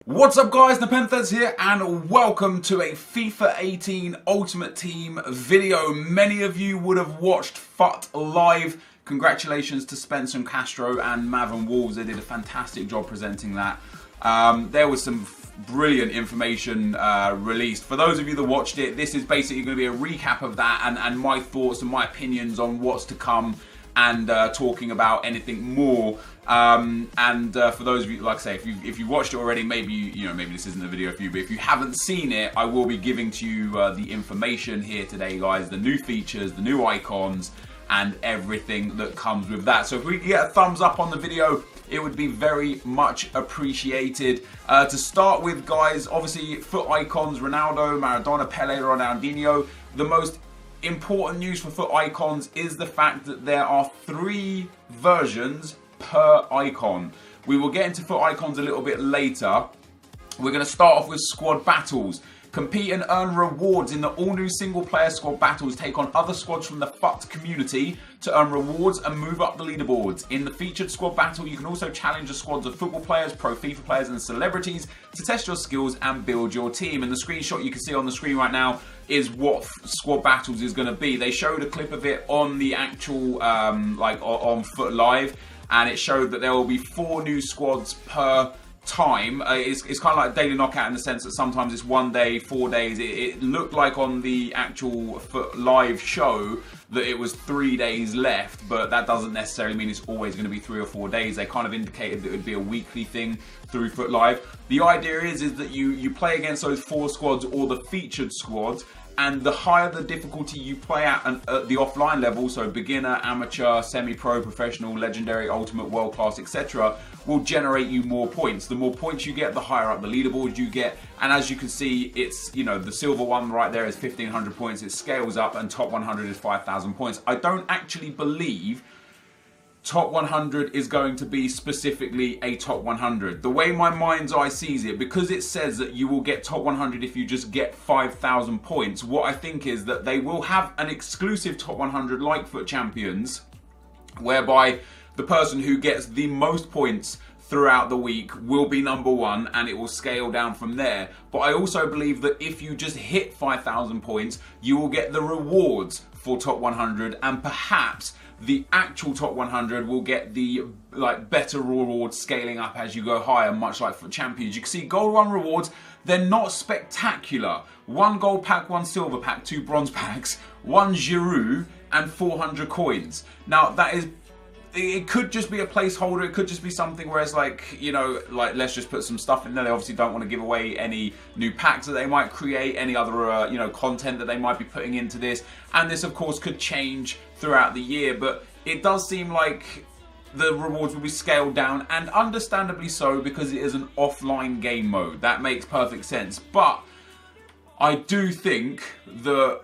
What's up guys, Nepenthes here and welcome to a FIFA 18 Ultimate Team video. Many of you would have watched FUT live. Congratulations to Spencer and Castro and Mav and Wolves, they did a fantastic job presenting that. There was some brilliant information released. For those of you that watched it, this is basically going to be a recap of that and my thoughts and my opinions on what's to come and talking about anything more. For those of you, like I say, if you watched it already, maybe maybe this isn't the video for you, but if you haven't seen it, I will be giving to you the information here today, guys, the new features, the new icons, and everything that comes with that. So if we could get a thumbs up on the video, it would be very much appreciated. To start with, guys, obviously FUT icons, Ronaldo, Maradona, Pele, Ronaldinho. The most important news for FUT icons is the fact that there are 3 versions per icon. We will get into FUT icons a little bit later. We're going to start off with squad battles. Compete and earn rewards in the all-new single-player squad battles. Take on other squads from the FUT community to earn rewards and move up the leaderboards. In the featured squad battle, you can also challenge the squads of football players, pro FIFA players and celebrities to test your skills and build your team. And the screenshot you can see on the screen right now is what squad battles is going to be. They showed a clip of it on the actual, on FUT Live, and it showed that there will be 4 new squads per time. It's kind of like a daily knockout in the sense that sometimes it's 1 day, 4 days. It looked like on the actual FUT Live show that it was 3 days left, but that doesn't necessarily mean it's always going to be 3 or 4 days. They kind of indicated that it would be a weekly thing through FUT Live. The idea is that you play against those 4 squads or the featured squads, and the higher the difficulty you play at the offline level, so beginner, amateur, semi-pro, professional, legendary, ultimate, world-class, etc., will generate you more points. The more points you get, the higher up the leaderboard you get. And as you can see, it's, the silver one right there is 1,500 points. It scales up, and top 100 is 5,000 points. I don't actually believe top 100 is going to be specifically a top 100. The way my mind's eye sees it, because it says that you will get top 100 if you just get 5,000 points, what I think is that they will have an exclusive top 100 like FUT Champions, whereby the person who gets the most points throughout the week will be number 1, and it will scale down from there. But I also believe that if you just hit 5,000 points, you will get the rewards for top 100, and perhaps the actual top 100 will get the better rewards scaling up as you go higher, much like FUT Champions. You can see gold 1 rewards, they're not spectacular. 1 gold pack, 1 silver pack, 2 bronze packs, 1 Giroud, and 400 coins. Now that is, it could just be a placeholder. It could just be something where it's let's just put some stuff in there. They obviously don't want to give away any new packs that they might create, any other content that they might be putting into this. And this, of course, could change throughout the year. But it does seem like the rewards will be scaled down, and understandably so, because it is an offline game mode. That makes perfect sense. But I do think that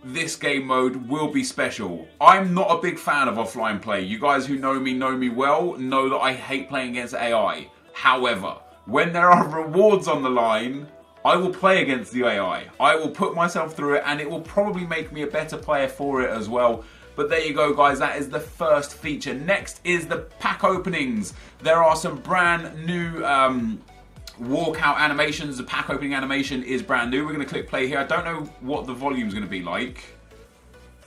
this game mode will be special. I'm not a big fan of offline play. You guys who know me well, know that I hate playing against AI. However, when there are rewards on the line, I will play against the AI. I will put myself through it, and it will probably make me a better player for it as well. But there you go, guys. That is the first feature. Next is the pack openings. There are some brand new walkout animations. The pack opening animation is brand new. We're going to click play here. I don't know what the volume is going to be like.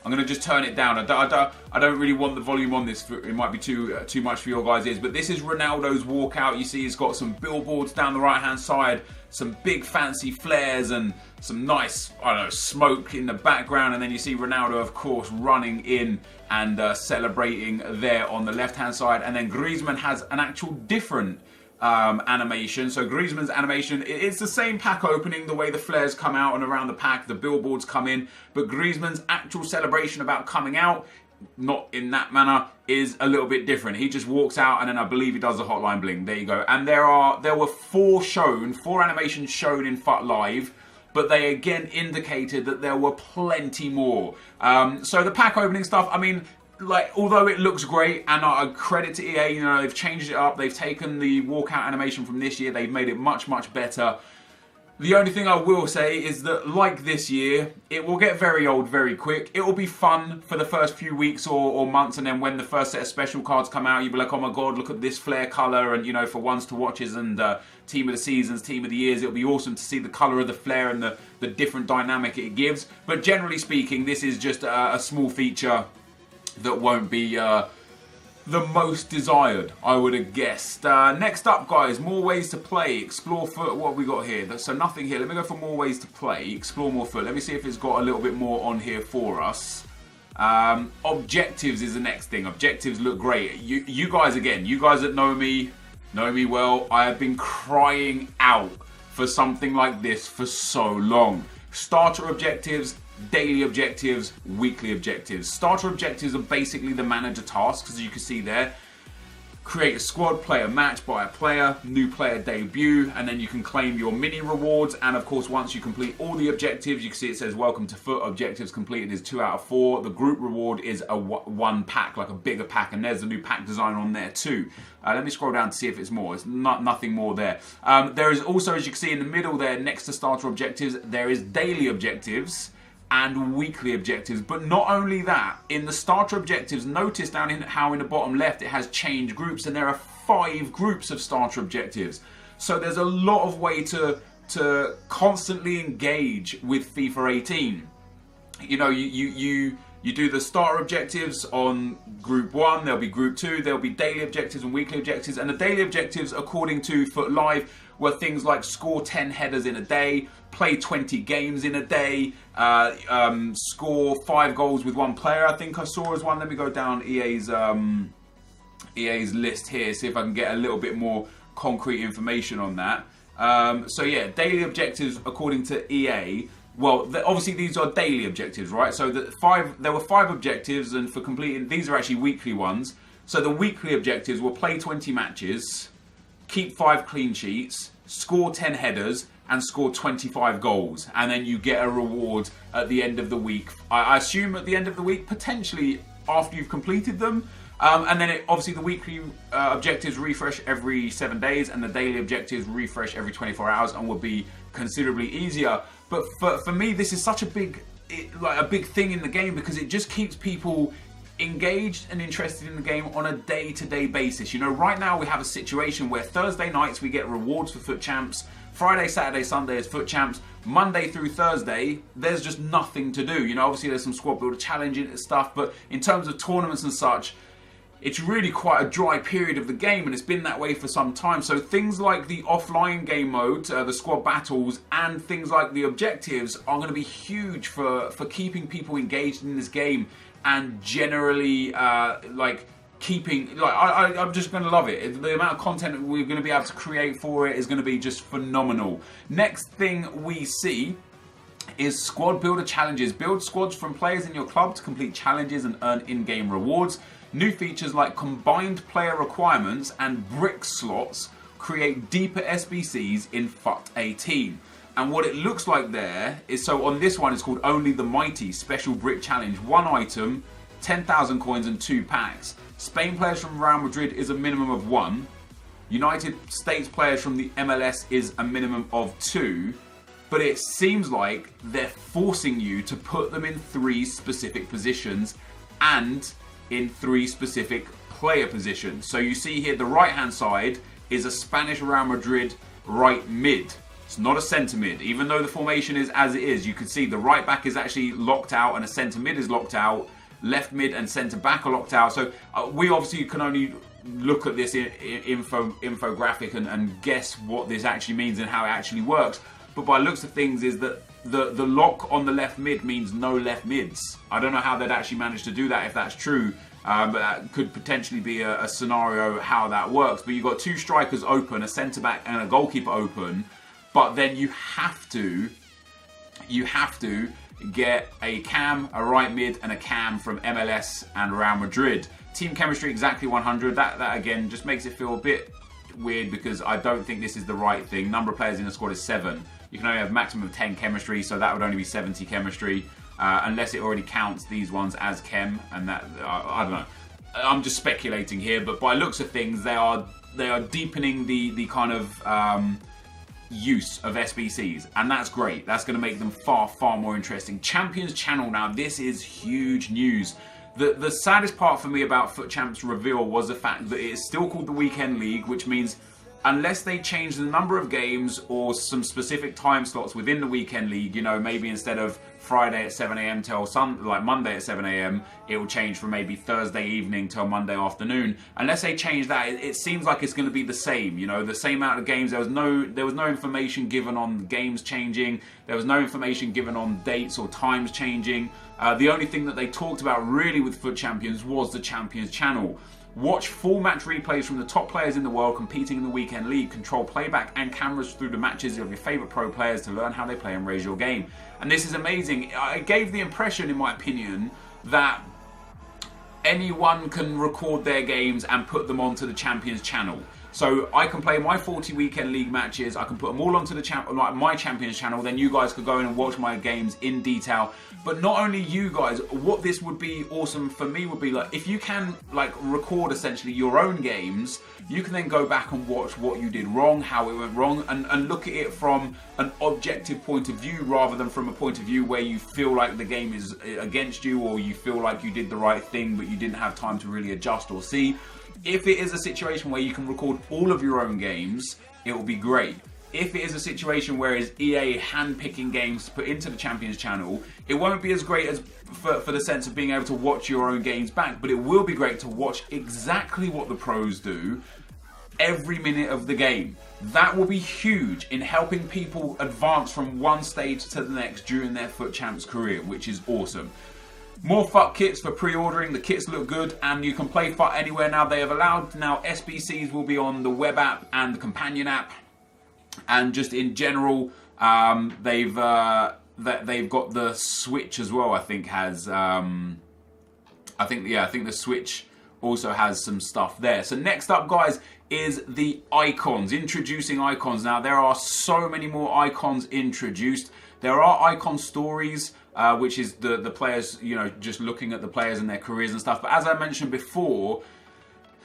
I'm going to just turn it down. I don't really want the volume on this. It might be too much for your guys' ears. But this is Ronaldo's walkout. You see he's got some billboards down the right-hand side, some big fancy flares, and some nice, smoke in the background. And then you see Ronaldo, of course, running in and celebrating there on the left-hand side. And then Griezmann has an actual different animation. So Griezmann's animation, it's the same pack opening, the way the flares come out and around the pack, the billboards come in, but Griezmann's actual celebration about coming out, not in that manner, is a little bit different. He just walks out, and then I believe he does a hotline bling. There you go. And there were 4 animations shown in FUT Live, but they again indicated that there were plenty more. So the pack opening stuff, I mean, although it looks great, and I credit to EA, they've changed it up. They've taken the walkout animation from this year. They've made it much, much better. The only thing I will say is that, like this year, it will get very old very quick. It will be fun for the first few weeks or months, and then when the first set of special cards come out, you'll be like, oh my god, look at this flare colour, and, you know, for ones to watches and team of the seasons, team of the years, it'll be awesome to see the colour of the flare and the different dynamic it gives. But generally speaking, this is just a small feature that won't be the most desired, I would have guessed. Next up, guys, more ways to play. Explore foot. What have we got here? So nothing here. Let me go for more ways to play. Explore more foot. Let me see if it's got a little bit more on here for us. Objectives is the next thing. Objectives look great. You guys, again, you guys that know me well. I have been crying out for something like this for so long. Starter objectives, daily objectives, weekly objectives. Starter objectives are basically the manager tasks, as you can see there. Create a squad, play a match, buy a player, new player debut, and then you can claim your mini rewards. And of course, once you complete all the objectives, you can see it says welcome to foot. Objectives completed is 2 out of 4. The group reward is a 1 pack, like a bigger pack, and there's the new pack design on there too. Let me scroll down to see if it's more. It's nothing more there. There is also, as you can see in the middle there, next to starter objectives, there is daily objectives and weekly objectives. But not only that, in the starter objectives, notice down in how in the bottom left it has change groups, and there are 5 groups of starter objectives. So there's a lot of way to constantly engage with FIFA 18. You know, you do the starter objectives on group 1, there'll be group 2, there'll be daily objectives and weekly objectives. And the daily objectives, according to Foot Live, were things like score 10 headers in a day, play 20 games in a day, score 5 goals with 1 player, I think I saw as one. Let me go down EA's list here, see if I can get a little bit more concrete information on that. So yeah, daily objectives according to EA. Well, obviously these are daily objectives, right? So there were 5 objectives, and for completing, these are actually weekly ones. So the weekly objectives were play 20 matches, keep 5 clean sheets, score 10 headers, and score 25 goals. And then you get a reward at the end of the week. I assume at the end of the week, potentially after you've completed them. And then obviously the weekly objectives refresh every 7 days, and the daily objectives refresh every 24 hours and will be considerably easier. But for me, this is such a big thing in the game, because it just keeps people engaged and interested in the game on a day-to-day basis. You know, right now we have a situation where Thursday nights we get rewards for Foot Champs, Friday, Saturday, Sunday is Foot Champs, Monday through Thursday there's just nothing to do. You know, obviously there's some squad builder challenging stuff, but in terms of tournaments and such, it's really quite a dry period of the game, and it's been that way for some time. So things like the offline game mode, the squad battles, and things like the objectives are going to be huge for keeping people engaged in this game, and generally keeping, I'm just going to love it. The amount of content we're going to be able to create for it is going to be just phenomenal. Next thing we see is squad builder challenges. Build squads from players in your club to complete challenges and earn in-game rewards. New features like combined player requirements and brick slots create deeper SBCs in FUT 18. And what it looks like there is, so on this one it's called Only the Mighty Special Brick Challenge. 1 item, 10,000 coins and 2 packs. Spain players from Real Madrid is a minimum of 1. United States players from the MLS is a minimum of 2. But it seems like they're forcing you to put them in 3 specific positions and in 3 specific player positions. So you see here the right hand side is a Spanish Real Madrid right mid. It's not a centre mid. Even though the formation is as it is, you can see the right back is actually locked out and a centre mid is locked out. Left mid and centre back are locked out. So we obviously can only look at this infographic and guess what this actually means and how it actually works. But by looks of things is that the lock on the left mid means no left mids. I don't know how they'd actually manage to do that, if that's true, but that could potentially be a scenario how that works. But you've got 2 strikers open, a centre back and a goalkeeper open, but then you have to get a cam, a right mid and a cam from MLS and Real Madrid. Team chemistry exactly 100. That again just makes it feel a bit weird, because I don't think this is the right thing. Number of players in the squad is 7. You can only have a maximum of 10 chemistry, so that would only be 70 chemistry, unless it already counts these ones as chem, and that I don't know. I'm just speculating here, but by looks of things, they are deepening the kind of use of SBCs, and that's great. That's going to make them far, far more interesting. Champions Channel now, this is huge news. The saddest part for me about FUT Champs reveal was the fact that it is still called the Weekend League, which means unless they change the number of games or some specific time slots within the Weekend League, you know, maybe instead of Friday at 7 a.m. till like Monday at 7 a.m, it will change from maybe Thursday evening till Monday afternoon. Unless they change that, it seems like it's going to be the same, you know, the same amount of games. There was no information given on games changing. There was no information given on dates or times changing. The only thing that they talked about really with FUT Champions was the Champions Channel. Watch full match replays from the top players in the world competing in the Weekend League. Control playback and cameras through the matches of your favourite pro players to learn how they play and raise your game. And this is amazing. It gave the impression, in my opinion, that anyone can record their games and put them onto the Champions Channel. So I can play my 40 Weekend League matches, I can put them all onto the my Champions Channel, then you guys could go in and watch my games in detail. But not only you guys, what this would be awesome for me would be, like, if you can like record essentially your own games, you can then go back and watch what you did wrong, how it went wrong, and look at it from an objective point of view rather than from a point of view where you feel like the game is against you, or you feel like you did the right thing but you didn't have time to really adjust or see. If it is a situation where you can record all of your own games, it will be great. If it is a situation where it's EA hand-picking games to put into the Champions Channel, it won't be as great as for the sense of being able to watch your own games back, but it will be great to watch exactly what the pros do every minute of the game. That will be huge in helping people advance from one stage to the next during their FUT Champs career, which is awesome. More FUT kits for pre-ordering. The kits look good and you can play FUT anywhere now. They have allowed now SBCs will be on the web app and the companion app, and just in general they've got the Switch as well. I think has I think the Switch also has some stuff there. So next up, guys, is the icons. Introducing icons. Now there are so many more icons introduced. There are icon stories, which is the players, you know, just looking at the players and their careers and stuff. But as I mentioned before,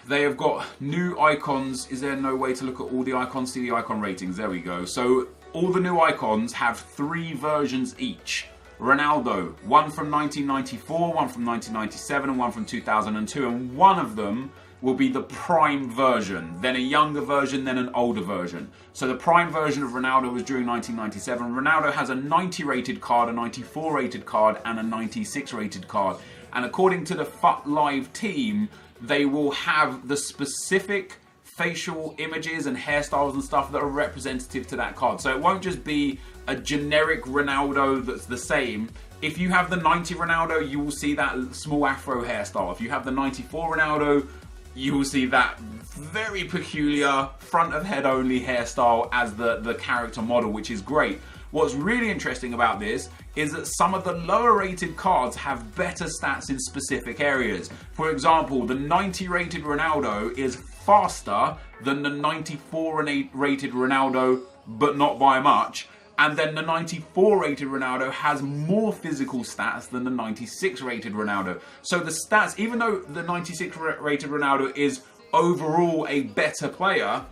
they have got new icons. Is there no way to look at all the icons? See the icon ratings. There we go. So all the new icons have 3 versions each. Ronaldo, one from 1994, one from 1997, and one from 2002. And one of them will be the prime version, then a younger version, then an older version. So the prime version of Ronaldo was during 1997. Ronaldo has a 90 rated card, a 94 rated card, and a 96 rated card. And according to the FUT Live team, they will have the specific facial images and hairstyles and stuff that are representative to that card. So it won't just be a generic Ronaldo that's the same. If you have the 90 Ronaldo, you will see that small afro hairstyle. If you have the 94 Ronaldo, you will see that very peculiar front of head only hairstyle as the character model, which is great. What's really interesting about this is that some of the lower rated cards have better stats in specific areas. For example, the 90 rated Ronaldo is faster than the 94 rated Ronaldo, but not by much. And then the 94 rated Ronaldo has more physical stats than the 96 rated Ronaldo. So the stats, even though the 96 rated Ronaldo is overall a better player,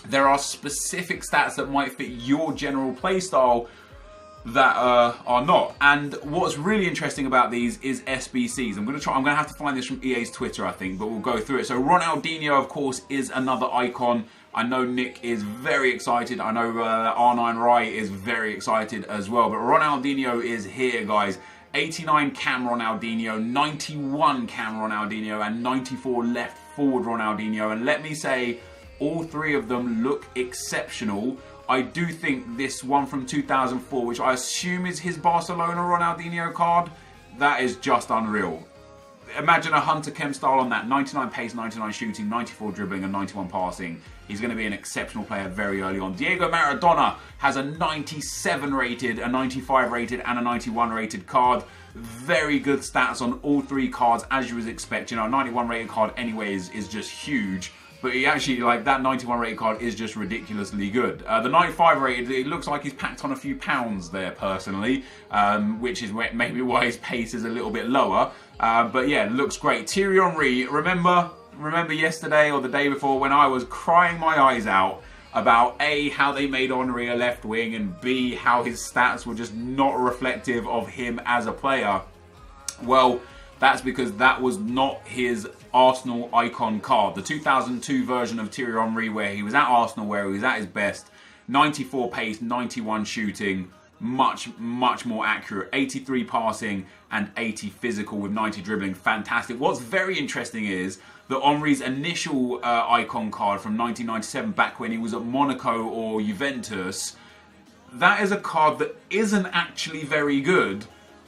there are specific stats that might fit your general playstyle that are not. And what's really interesting about these is SBCs. I'm gonna have to find this from EA's Twitter, I think, but we'll go through it. So Ronaldinho, of course, is another icon. I know Nick is very excited. I know R9 Rai is very excited as well. But Ronaldinho is here, guys. 89 cam Ronaldinho, 91 cam Ronaldinho, and 94 left forward Ronaldinho. And let me say, all 3 of them look exceptional. I do think this one from 2004, which I assume is his Barcelona Ronaldinho card, that is just unreal. Imagine a Hunter Kemp style on that. 99 pace, 99 shooting, 94 dribbling, and 91 passing. He's going to be an exceptional player very early on. Diego Maradona has a 97 rated, a 95 rated, and a 91 rated card. Very good stats on all 3 cards, as you would expect. You know, a 91 rated card anyway is just huge. But he actually, like, that 91 rated card is just ridiculously good. The 95 rated, it looks like he's packed on a few pounds there, personally, which is maybe why his pace is a little bit lower. But yeah, looks great. Tyrion Murray, remember yesterday or the day before when I was crying my eyes out about A, how they made Henry a left wing, and B, how his stats were just not reflective of him as a player. Well, that's because that was not his Arsenal icon card. The 2002 version of Tyrion Murray, where he was at Arsenal, where he was at his best, 94 pace, 91 shooting, much more accurate, 83 passing and 80 physical with 90 dribbling. Fantastic. What's very interesting is that Henry's initial icon card from 1997, back when he was at Monaco or Juventus, that is a card that isn't actually very good,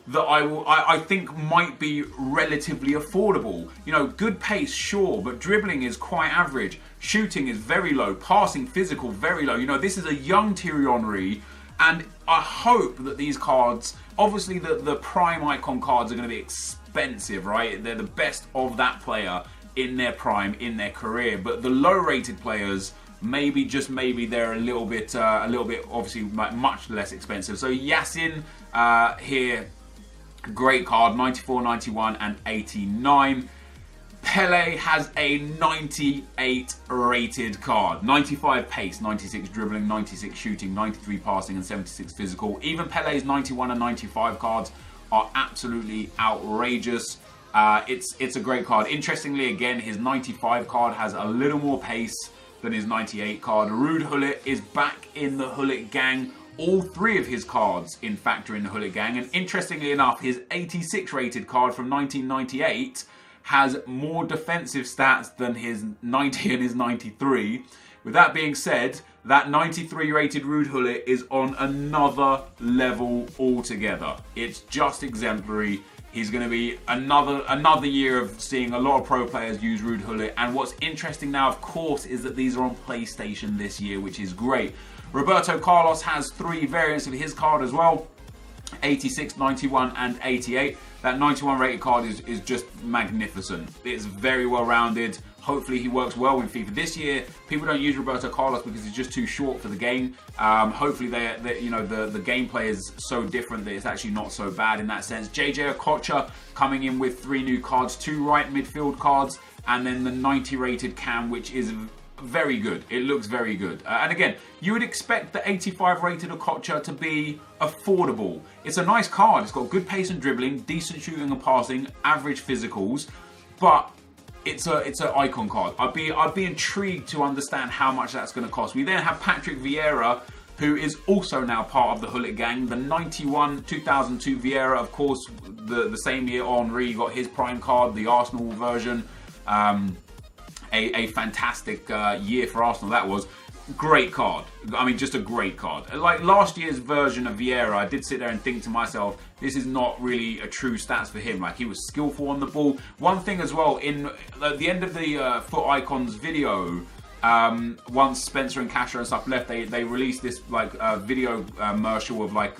that I think might be relatively affordable. You know, good pace, sure, but dribbling is quite average. Shooting is very low. Passing, physical, very low. You know, this is a young Tyrion Murray, and I hope that these cards, obviously the prime icon cards are going to be expensive, right? They're the best of that player in their prime, in their career. But the low-rated players, maybe, just maybe, they're a little bit obviously much less expensive. So Yasin here, great card, 94, 91 and 89. Pele has a 98 rated card. 95 pace, 96 dribbling, 96 shooting, 93 passing and 76 physical. Even Pele's 91 and 95 cards are absolutely outrageous. It's a great card. Interestingly, again, his 95 card has a little more pace than his 98 card. Ruud Gullit is back in the Gullit gang. All three of his cards, in fact, are in the Gullit gang. And interestingly enough, his 86 rated card from 1998 has more defensive stats than his 90 and his 93. With that being said, that 93 rated Ruud Gullit is on another level altogether. It's just exemplary. He's going to be another year of seeing a lot of pro players use Ruud Gullit. And what's interesting now, of course, is that these are on PlayStation this year, which is great. Roberto Carlos has 3 variants of his card as well. 86, 91 and 88. That 91 rated card is just magnificent. It's very well rounded. Hopefully he works well in FIFA this year. People don't use Roberto Carlos because he's just too short for the game. Hopefully the gameplay is so different that it's actually not so bad in that sense. Jay Okocha coming in with 3 new cards, 2 right midfield cards, and then the 90 rated Cam, which is very good. It looks very good. And again, you would expect the 85 rated Okocha to be affordable. It's a nice card. It's got good pace and dribbling, decent shooting and passing, average physicals, but it's an icon card. I'd be intrigued to understand how much that's going to cost. We then have Patrick Vieira, who is also now part of the Gullit gang. The 91 2002 Vieira, of course, the same year Henry got his prime card, the Arsenal version. A fantastic year for Arsenal that was. Great card. I mean, just a great card. Like last year's version of Vieira, I did sit there and think to myself, this is not really a true stats for him. Like, he was skillful on the ball. One thing as well, at the end of the Foot Icons video, once Spencer and Castro and stuff left, they released this like video commercial of like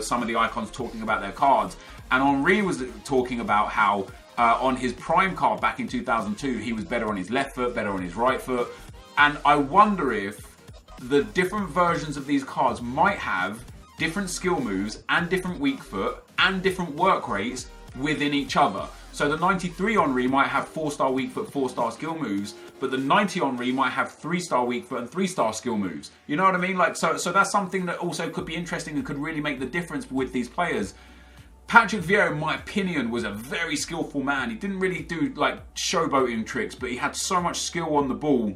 some of the icons talking about their cards, and Henry was talking about how on his prime card back in 2002, he was better on his left foot, better on his right foot. And I wonder if the different versions of these cards might have different skill moves and different weak foot and different work rates within each other. So the 93 Henry might have 4-star weak foot, 4-star skill moves, but the 90 Henry might have 3-star weak foot and 3-star skill moves. You know what I mean? Like, so that's something that also could be interesting and could really make the difference with these players. Patrick Vieira, in my opinion, was a very skillful man. He didn't really do like showboating tricks, but he had so much skill on the ball.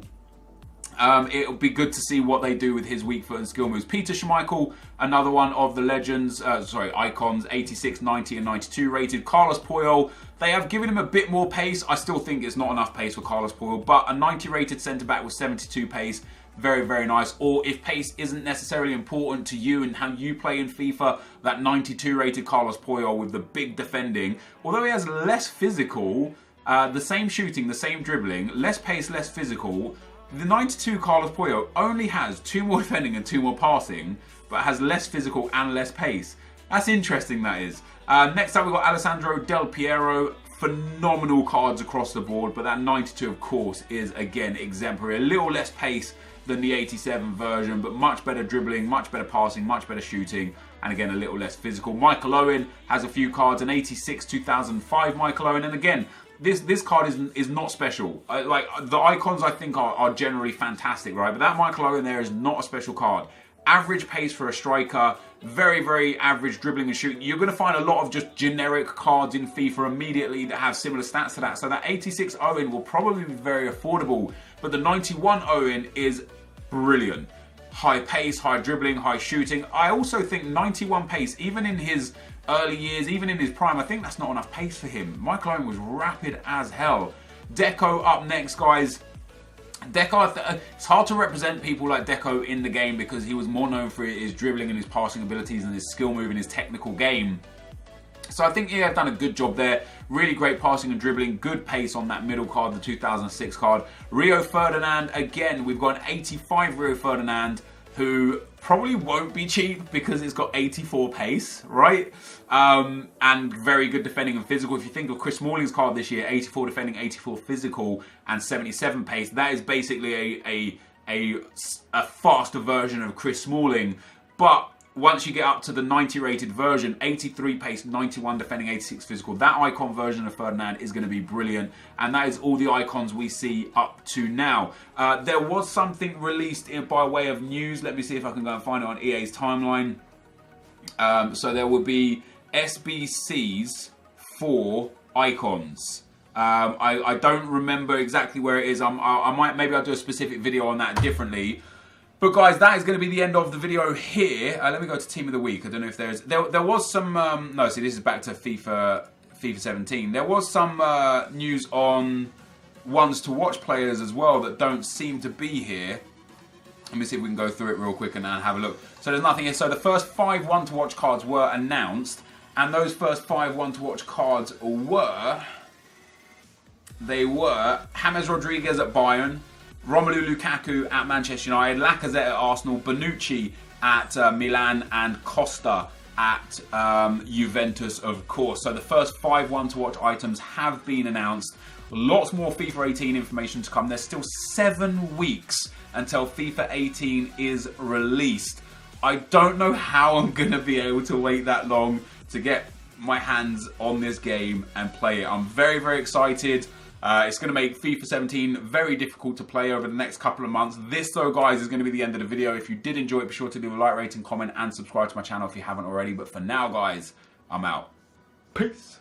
It'll be good to see what they do with his weak foot and skill moves. Peter Schmeichel, another one of the legends, icons, 86, 90 and 92 rated. Carlos Puyol, they have given him a bit more pace. I still think it's not enough pace for Carlos Puyol, but a 90 rated centre-back with 72 pace, very, very nice. Or if pace isn't necessarily important to you and how you play in FIFA, that 92 rated Carlos Puyol with the big defending, although he has less physical, the same shooting, the same dribbling, less pace, less physical, the 92 Carlos Puyol only has 2 more defending and 2 more passing, but has less physical and less pace. That's interesting, that is. Next up, we've got Alessandro Del Piero. Phenomenal cards across the board, but that 92, of course, is, again, exemplary. A little less pace than the 87 version, but much better dribbling, much better passing, much better shooting, and again, a little less physical. Michael Owen has a few cards, an 86 2005 Michael Owen, and again, this card is not special. Like, the icons I think are generally fantastic, right? But that Michael Owen there is not a special card. Average pace for a striker, very, very average dribbling and shooting. You're going to find a lot of just generic cards in FIFA immediately that have similar stats to that. So that 86 Owen will probably be very affordable. But the 91 Owen is brilliant. High pace, high dribbling, high shooting. I also think 91 pace, even in his early years, even in his prime, I think that's not enough pace for him. Michael Owen was rapid as hell. Deco up next, guys. Deco, it's hard to represent people like Deco in the game because he was more known for his dribbling and his passing abilities and his skill move and his technical game. So I think he had done a good job there. Really great passing and dribbling, good pace on that middle card, the 2006 card. Rio Ferdinand, again, we've got an 85 Rio Ferdinand who probably won't be cheap because it's got 84 pace, right? And very good defending and physical. If you think of Chris Smalling's card this year, 84 defending, 84 physical, and 77 pace, that is basically a faster version of Chris Smalling. But once you get up to the 90 rated version, 83 pace, 91 defending, 86 physical, that icon version of Ferdinand is going to be brilliant. And that is all the icons we see up to now. There was something released by way of news. Let me see if I can go and find it on EA's timeline. So there will be SBCs for icons. I don't remember exactly where it is. Maybe I'll do a specific video on that differently. But guys, that is going to be the end of the video here. Let me go to Team of the Week. I don't know if there was some... no, see, this is back to FIFA 17. There was some news on ones to watch players as well that don't seem to be here. Let me see if we can go through it real quick and have a look. So there's nothing here. So the first 5 one to watch cards were announced. And those first 5 one to watch cards were... They were James Rodriguez at Bayern, Romelu Lukaku at Manchester United, Lacazette at Arsenal, Bonucci at Milan, and Costa at Juventus, of course. So the first 5 one to watch items have been announced. Lots more FIFA 18 information to come. There's still 7 weeks until FIFA 18 is released. I don't know how I'm going to be able to wait that long to get my hands on this game and play it. I'm very, very excited. It's going to make FIFA 17 very difficult to play over the next couple of months. This, though, guys, is going to be the end of the video. If you did enjoy it, be sure to leave a like, rating, comment, and subscribe to my channel if you haven't already. But for now, guys, I'm out. Peace.